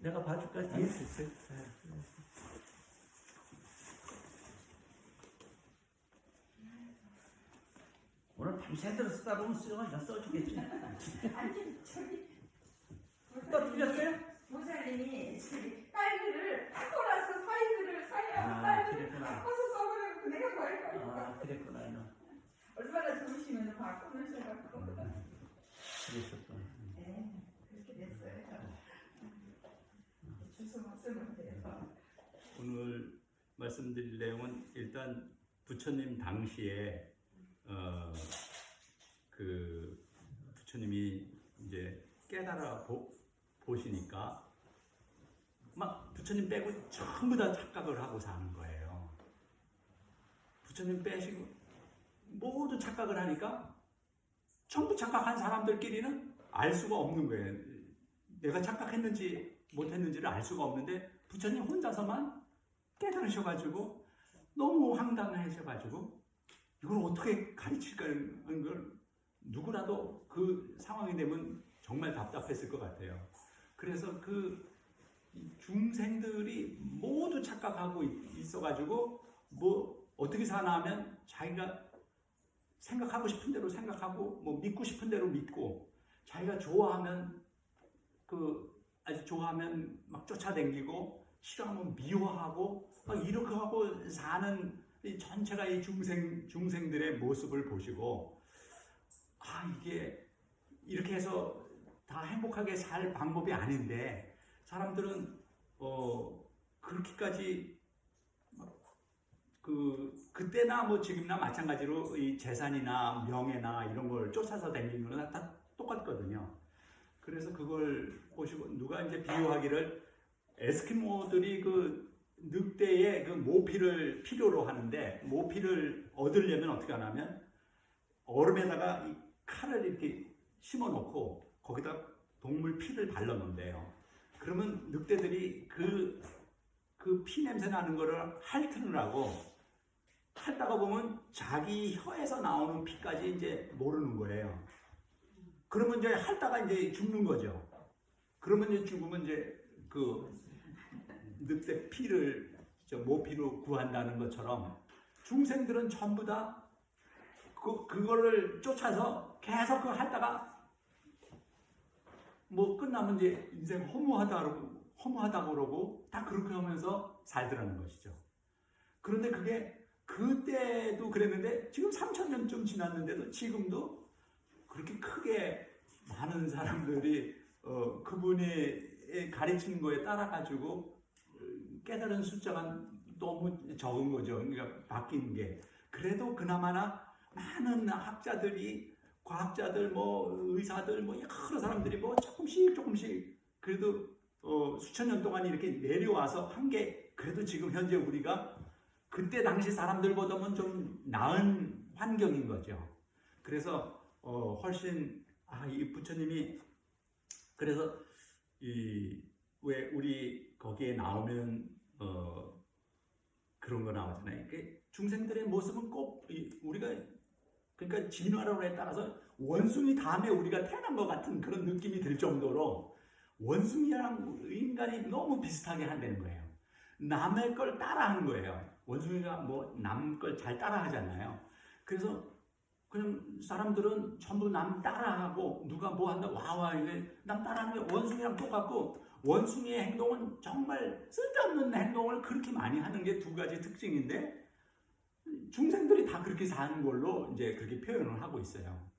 내가 봐줄까? 뒤에 있을. 오늘 밤새도록 쓰다 보면 써주겠지. 아니 저기 또 틀렸어요? 모사님이 딸들을 하고 나서 사이들을 사이하고 아, 딸들을 그랬구나. 바꿔서 써보라고 내가 말거니까 아, 그랬구나. 너. 얼마나 좋으시면 바꿔놓으셔갖고 그랬었구나. 네 그렇게 됐어요. 주소 못 쓰면 돼요. 오늘 말씀드릴 내용은 일단 부처님 당시에 그 부처님이 이제 깨달아 보시니까 막 부처님 빼고 전부 다 착각을 하고 사는 거예요. 부처님 빼시고 모두 착각을 하니까 전부 착각한 사람들끼리는 알 수가 없는 거예요. 내가 착각했는지 못했는지를 알 수가 없는데 부처님 혼자서만 깨달으셔가지고 너무 황당하셔가지고 이걸 어떻게 가르칠까라는 걸 누구라도 그 상황이 되면 정말 답답했을 것 같아요. 그래서 그 중생들이 모두 착각하고 있어가지고 뭐 어떻게 사나 하면 자기가 생각하고 싶은 대로 생각하고 뭐 믿고 싶은 대로 믿고 자기가 좋아하면 아주 좋아하면 막 쫓아다니고 싫어하면 미워하고 막 이렇게 하고 사는 이 전체가 이 중생들의 모습을 보시고 이게 이렇게 해서 다 행복하게 살 방법이 아닌데 사람들은 그렇게까지 그때나 뭐 지금이나 마찬가지로 이 재산이나 명예나 이런 걸 쫓아서 다니는 건 다 똑같거든요. 그래서 그걸 보시고 누가 이제 비유하기를 에스키모들이 그 늑대의 그 모피를 필요로 하는데 모피를 얻으려면 어떻게 하냐면 얼음에다가 이 칼을 이렇게 심어 놓고 거기다 동물 피를 발라 놓는데요. 그러면 늑대들이 그 피 냄새 나는 거를 핥으느라고 핥다가 보면 자기 혀에서 나오는 피까지 이제 모르는 거예요. 그러면 이제 핥다가 이제 죽는 거죠. 그러면 이제 죽으면 이제 그 늑대 피를 모피로 구한다는 것처럼 중생들은 전부 다 그거를 쫓아서 계속 그거 하다가 뭐 끝나면 이제 인생 허무하다고 그러고 다 그렇게 하면서 살더라는 것이죠. 그런데 그게 그때도 그랬는데 지금 3000년쯤 지났는데도 지금도 그렇게 크게 많은 사람들이 그분이 가르치는 거에 따라가지고 깨달은 숫자가 너무 적은 거죠. 그러니까 바뀐 게. 그래도 그나마나 많은 학자들이, 과학자들, 뭐 의사들, 뭐 여러 사람들이 뭐 조금씩 그래도 수천 년 동안 이렇게 내려와서 한 게 그래도 지금 현재 우리가 그때 당시 사람들보다는 좀 나은 환경인 거죠. 그래서 훨씬 이 부처님이 그래서 왜 우리 거기에 나오면 그런 거 나오잖아요. 중생들의 모습은 꼭 우리가 그러니까 진화론에 따라서 원숭이 다음에 우리가 태어난 것 같은 그런 느낌이 들 정도로 원숭이랑 인간이 너무 비슷하게 한다는 거예요. 남의 걸 따라하는 거예요. 원숭이가 뭐 남 걸 잘 따라하잖아요. 그래서 그냥 사람들은 전부 남 따라하고 누가 뭐 한다 와와 이게 남 따라하는 게 원숭이랑 똑같고 원숭이의 행동은 정말 쓸데없는 행동을 그렇게 많이 하는 게 두 가지 특징인데 중생들이 다 그렇게 사는 걸로 이제 그렇게 표현을 하고 있어요.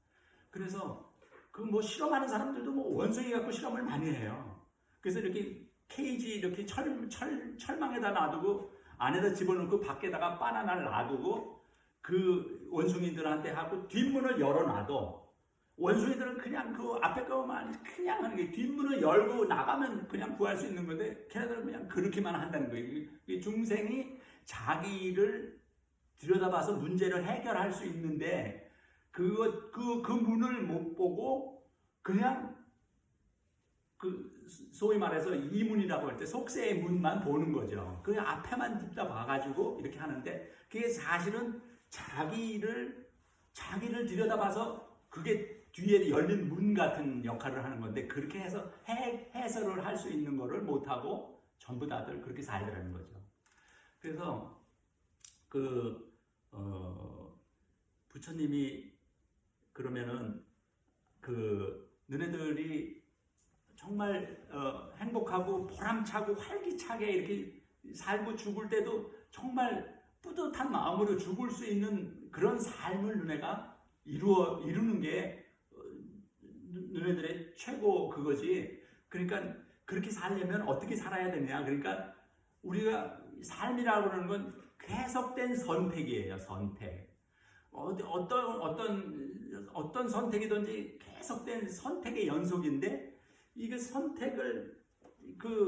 그래서 그 뭐 실험하는 사람들도 뭐 원숭이 갖고 실험을 많이 해요. 그래서 이렇게 케이지 이렇게 철망에다 놔두고 안에다 집어넣고 밖에다가 바나나를 놔두고 그 원숭이들한테 하고 뒷문을 열어놔도 원숭이들은 그냥 그 앞에 거만 그냥 하는 게 뒷문을 열고 나가면 그냥 구할 수 있는 건데 걔네들은 그냥 그렇게만 한다는 거예요. 이 중생이 자기를 들여다봐서 문제를 해결할 수 있는데 그 문을 못 보고 그냥 소위 말해서 이문이라고 할 때 속세의 문만 보는 거죠. 그 앞에만 듣다 봐가지고 이렇게 하는데 그게 사실은 자기를 들여다봐서 그게 뒤에 열린 문 같은 역할을 하는 건데 그렇게 해서 해설을 할 수 있는 거를 못하고 전부 다들 그렇게 살더라는 거죠. 그래서 부처님이 그러면은 너네들이 정말 행복하고 보람차고 활기차게 이렇게 살고 죽을 때도 정말 뿌듯한 마음으로 죽을 수 있는 그런 삶을 너네가 이루는 게 너네들의 최고 그거지. 그러니까 그렇게 살려면 어떻게 살아야 되냐. 그러니까 우리가 삶이라고 하는 건 계속된 선택이에요. 선택. 어떤 선택이든지 계속된 선택의 연속인데 이게 선택을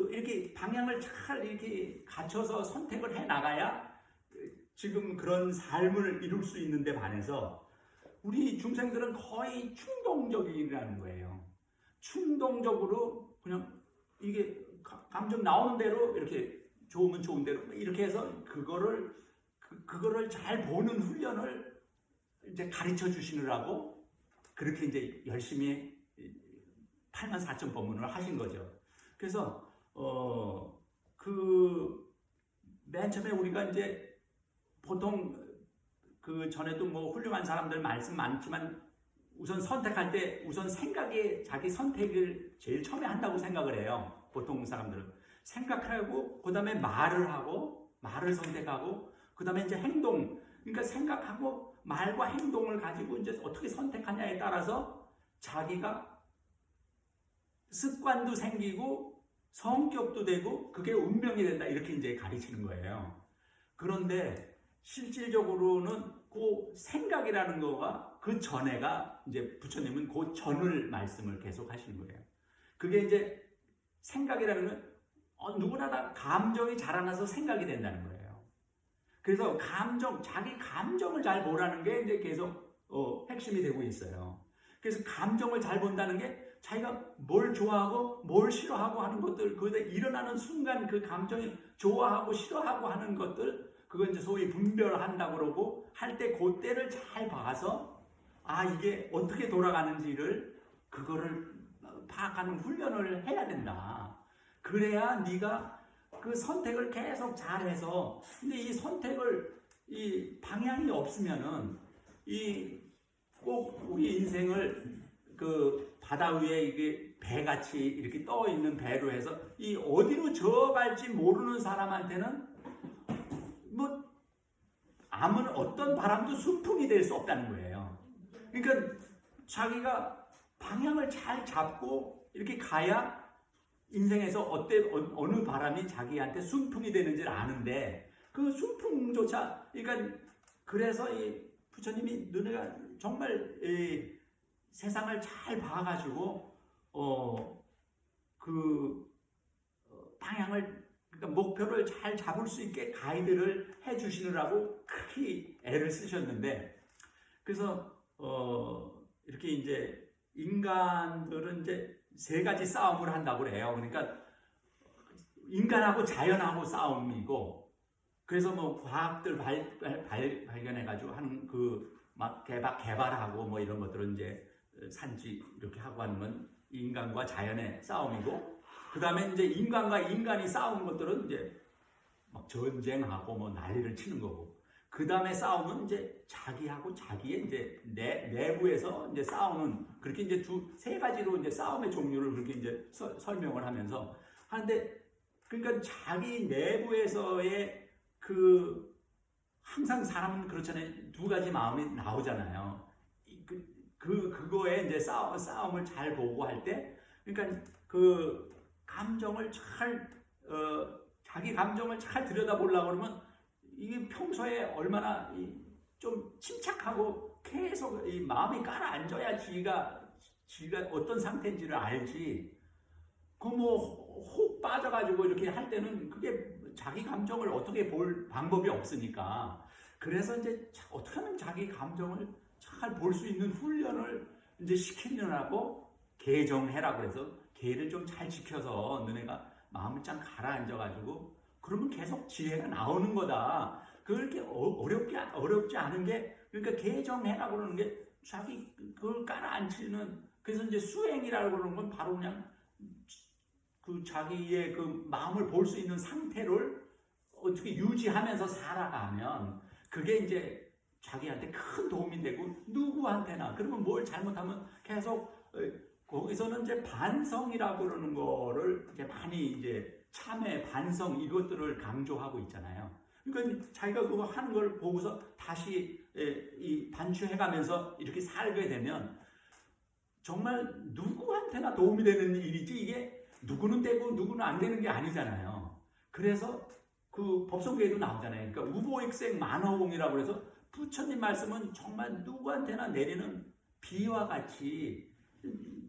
이렇게 방향을 잘 이렇게 갖춰서 선택을 해 나가야 지금 그런 삶을 이룰 수 있는데 반해서 우리 중생들은 거의 충동적이라는 거예요. 충동적으로 그냥 이게 감정 나오는 대로 이렇게 좋으면 좋은 대로 이렇게 해서 그거를 잘 보는 훈련을 이제 가르쳐 주시느라고 그렇게 이제 열심히 84점 법문을 하신 거죠. 그래서 맨 처음에 우리가 이제 보통 전에도 뭐 훌륭한 사람들 말씀 많지만 우선 선택할 때 우선 자기 선택을 제일 처음에 한다고 생각을 해요. 보통 사람들은 생각하고 그다음에 말을 선택하고 그다음에 이제 행동. 그러니까 생각하고 말과 행동을 가지고 이제 어떻게 선택하냐에 따라서 자기가 습관도 생기고 성격도 되고 그게 운명이 된다 이렇게 이제 가르치는 거예요. 그런데 실질적으로는 그 생각이라는 거가 그 전에가 이제 부처님은 그 전을 말씀을 계속 하시는 거예요. 그게 이제 생각이라는 건 누구나 다 감정이 자라나서 생각이 된다는 거예요. 그래서 자기 감정을 잘 보라는 게 이제 계속 핵심이 되고 있어요. 그래서 감정을 잘 본다는 게 자기가 뭘 좋아하고 뭘 싫어하고 하는 것들, 그때 일어나는 순간 그 감정이 좋아하고 싫어하고 하는 것들, 그건 이제 소위 분별한다고 그러고 할 때 그때를 잘 봐서 이게 어떻게 돌아가는지를 그거를 파악하는 훈련을 해야 된다. 그래야 네가 그 선택을 계속 잘해서 근데 이 방향이 없으면은 꼭 우리 인생을 바다 위에 이게 배같이 이렇게 떠 있는 배로 해서 어디로 저어갈지 모르는 사람한테는 어떤 바람도 순풍이 될 수 없다는 거예요. 그러니까 자기가 방향을 잘 잡고 이렇게 가야 인생에서 어느 바람이 자기한테 순풍이 되는지를 아는데 그 순풍조차 그래서 부처님이 너네가 정말 세상을 잘 봐가지고 방향을 그러니까 목표를 잘 잡을 수 있게 가이드를 해주시느라고 크게 애를 쓰셨는데 그래서 이렇게 이제 인간들은 이제 3가지 싸움을 한다고 그래요. 그러니까 인간하고 자연하고 싸움이고 그래서 뭐 과학들 발견해가지고 하는 막 개발하고 뭐 이런 것들은 이제 산지 이렇게 하고 하는 건 인간과 자연의 싸움이고 그 다음에 이제 인간과 인간이 싸우는 것들은 이제 막 전쟁하고 뭐 난리를 치는 거고 그 다음에 싸움은 이제 자기하고 자기의 이제 내부에서 이제 싸우는 그렇게 이제 3가지로 이제 싸움의 종류를 그렇게 이제 설명을 하면서 하는데 그러니까 자기 내부에서의 항상 사람은 그렇잖아요. 2가지 마음이 나오잖아요. 그거에 이제 싸움을 잘 보고 할 때 그러니까 감정을 자기 감정을 잘 들여다보려고 그러면 이게 평소에 얼마나 좀 침착하고 계속 이 마음이 가라앉아야 지가 어떤 상태인지를 알지. 훅 빠져가지고 이렇게 할 때는 그게 자기 감정을 어떻게 볼 방법이 없으니까. 그래서 이제 어떻게 하면 자기 감정을 잘 볼 수 있는 훈련을 이제 시키느라고 개정해라고 해서 개를 좀 잘 지켜서 너네가 마음을 짱 가라앉아가지고 그러면 계속 지혜가 나오는 거다. 그렇게 어렵지 않은 게 그러니까 개정해라고 그러는 게 자기 그걸 깔아앉히는, 그래서 이제 수행이라고 그러는 건 바로 그냥 그 자기의 그 마음을 볼 수 있는 상태를 어떻게 유지하면서 살아가면 그게 이제 자기한테 큰 도움이 되고 누구한테나. 그러면 뭘 잘못하면 계속 거기서는 이제 반성이라고 그러는 거를 이제 많이 이제 참회, 반성 이것들을 강조하고 있잖아요. 그러니까 자기가 그거 하는 걸 보고서 다시 이 반추해가면서 이렇게 살게 되면 정말 누구한테나 도움이 되는 일이지, 이게 누구는 되고 누구는 안 되는 게 아니잖아요. 그래서 그 법성계에도 나오잖아요. 그러니까 우보익생 만허공이라고 해서 부처님 말씀은 정말 누구한테나 내리는 비와 같이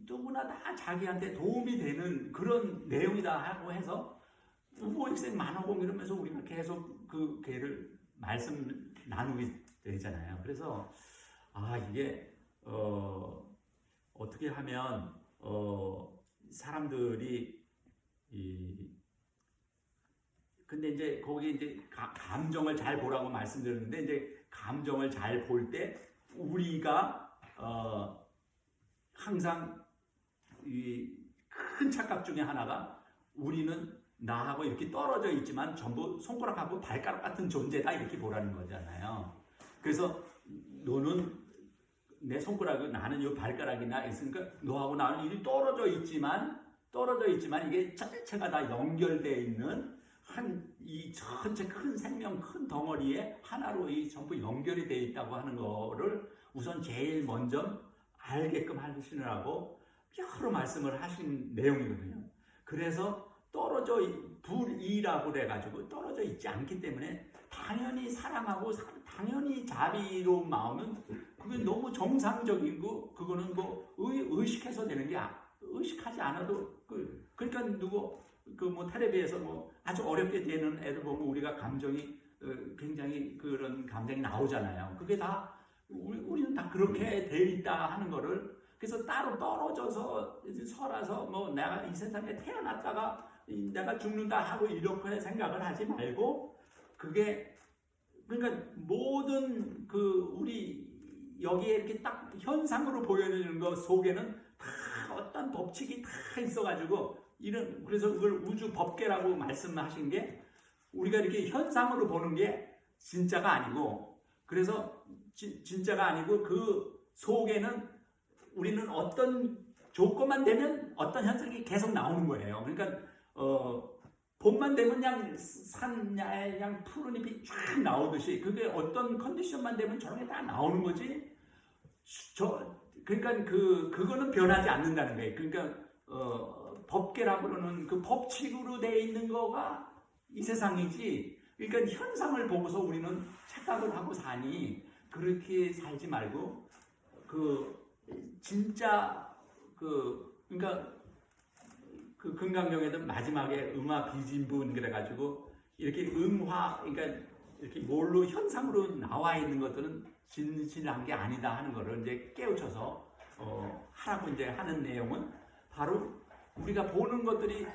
누구나 다 자기한테 도움이 되는 그런 내용이다 하고 해서 우보익생 만허공 이러면서 우리가 계속 그 걔를 말씀 나누게 되잖아요. 그래서 이게 어떻게 하면 사람들이 근데 이제 거기 이제 감정을 잘 보라고 말씀드렸는데, 이제 감정을 잘 볼 때 우리가 항상 이 큰 착각 중에 하나가, 우리는 나하고 이렇게 떨어져 있지만 전부 손가락하고 발가락 같은 존재다 이렇게 보라는 거잖아요. 그래서 너는 내 손가락이, 나는 이 발가락이나 있으니까 너하고 나는 이리 떨어져 있지만 이게 자체가 다 연결되어 있는 이 전체 큰 생명, 큰 덩어리에 하나로 이 전부 연결이 되어 있다고 하는 거를 우선 제일 먼저 알게끔 하시느라고 여러 말씀을 하신 내용이거든요. 그래서 불이라고 그래가지고 떨어져 있지 않기 때문에 당연히 사랑하고 당연히 자비로운 마음은 그게 너무 정상적이고, 그거는 뭐 의식해서 되는 게 의식하지 않아도 그러니까 텔레비에서 뭐 아주 어렵게 되는 애들 보면 우리가 감정이 굉장히 그런 감정이 나오잖아요. 그게 다 우리는 다 그렇게 돼 있다 하는 거를, 그래서 따로 떨어져서 설아서 뭐 내가 이 세상에 태어났다가 내가 죽는다 하고 이렇게 생각을 하지 말고, 그게 그러니까 모든 우리 여기에 이렇게 딱 현상으로 보여지는 것 속에는 다 어떤 법칙이 다 있어가지고 그래서 그걸 우주 법계라고 말씀하신 게, 우리가 이렇게 현상으로 보는 게 진짜가 아니고, 그래서 진짜가 아니고 그 속에는 우리는 어떤 조건만 되면 어떤 현상이 계속 나오는 거예요. 그러니까 봄만 되면 그냥 산야에 그냥 푸른 잎이 쫙 나오듯이, 그게 어떤 컨디션만 되면 저런 게 다 나오는 거지. 그러니까 그거는 변하지 않는다는 거예요. 그러니까 법계라고 그러는 그 법칙으로 되어 있는 거가 이 세상이지. 그러니까 현상을 보고서 우리는 착각을 하고 사니, 그렇게 살지 말고 진짜 그러니까 금강경에도 마지막에 음화 비진분 그래가지고 이렇게 그러니까 이렇게 뭘로 현상으로 나와 있는 것들은 진실한 게 아니다 하는 거를 이제 깨우쳐서 하라고 이제 하는 내용은, 바로 우리가 보는 것들이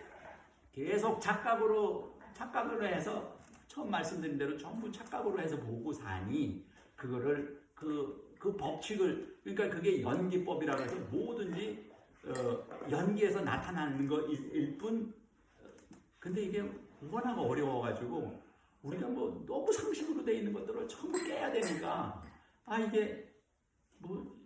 계속 착각으로 해서 처음 말씀드린 대로 전부 착각으로 해서 보고 사니, 그거를 그 법칙을, 그러니까 그게 연기법이라고 해서 뭐든지 연기에서 나타나는 거일 뿐. 근데 이게 워낙 어려워가지고 우리가 뭐 너무 상식으로 돼 있는 것들을 전부 깨야 되니까 이게 뭐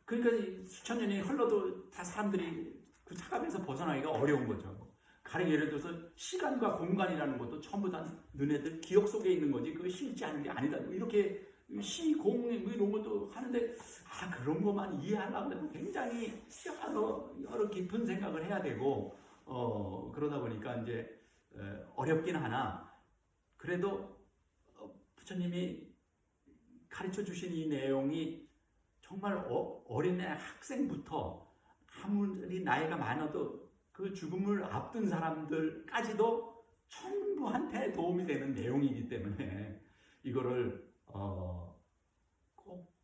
그러니까 수천 년이 흘러도 다 사람들이 그 착각에서 벗어나기가 어려운 거죠. 가령 예를 들어서 시간과 공간이라는 것도 전부 다 너네들 기억 속에 있는 거지 그거 실제 하는 게 아니다. 이렇게 시공 이런 것도 하는데 그런 것만 이해하려고 해도 굉장히 여러 깊은 생각을 해야 되고 그러다 보니까 이제 어렵긴 하나, 그래도 부처님이 가르쳐 주신 이 내용이 정말 어린애 학생부터 아무리 나이가 많아도 그 죽음을 앞둔 사람들까지도 전부한테 도움이 되는 내용이기 때문에 이거를 꼭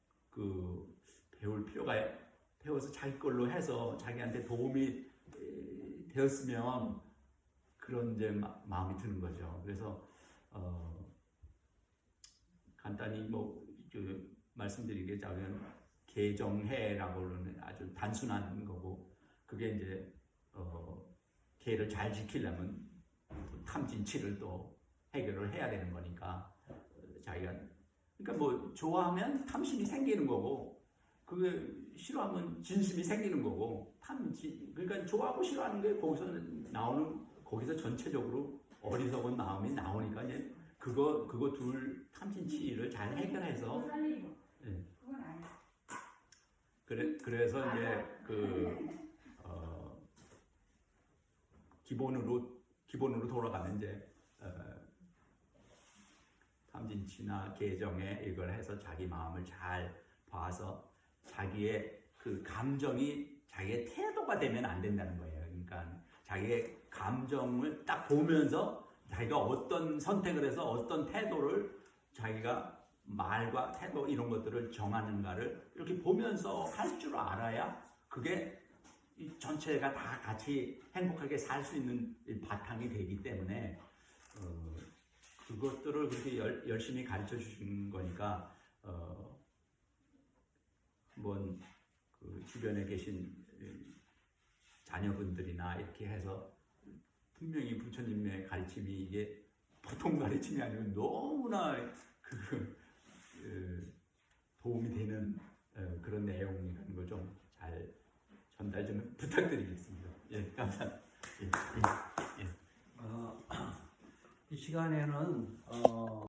배울 필요가, 배워서 자기 걸로 해서 자기한테 도움이 되었으면 그런 이제 마음이 드는 거죠. 그래서 간단히 말씀드리자면 개정해라고 그러는 아주 단순한 거고 그게 이제 개를 잘 지키려면 탐진치를 또 해결을 해야 되는 거니까 자기가 그러니까 뭐 좋아하면 탐심이 생기는 거고 그게 싫어하면 진심이 생기는 거고 그러니까 좋아하고 싫어하는 게 거기서 나오는 거기서 전체적으로 어리석은 마음이 나오니까 이제 그거 둘 탐진치를 잘 해결해서 예. 그건 아니야. 그래서 이제 기본으로 돌아가면 이제 탐진치나 계정에 이걸 해서 자기 마음을 잘 봐서 자기의 그 감정이 자기의 태도가 되면 안 된다는 거예요. 그러니까 자기의 감정을 딱 보면서 자기가 어떤 선택을 해서 어떤 태도를 자기가 말과 태도 이런 것들을 정하는가를 이렇게 보면서 할 줄 알아야 그게 이 전체가 다 같이 행복하게 살 수 있는 바탕이 되기 때문에 그것들을 그렇게 열심히 가르쳐 주신 거니까 한번 그 주변에 계신 자녀분들이나 이렇게 해서 분명히 부처님의 가르침이 이게 보통 가르침이 아니고 너무나 도움이 되는 그런 내용이라는 걸 좀 잘 전달 좀 부탁드리겠습니다. 예, 감사합니다. 예. 이 시간에는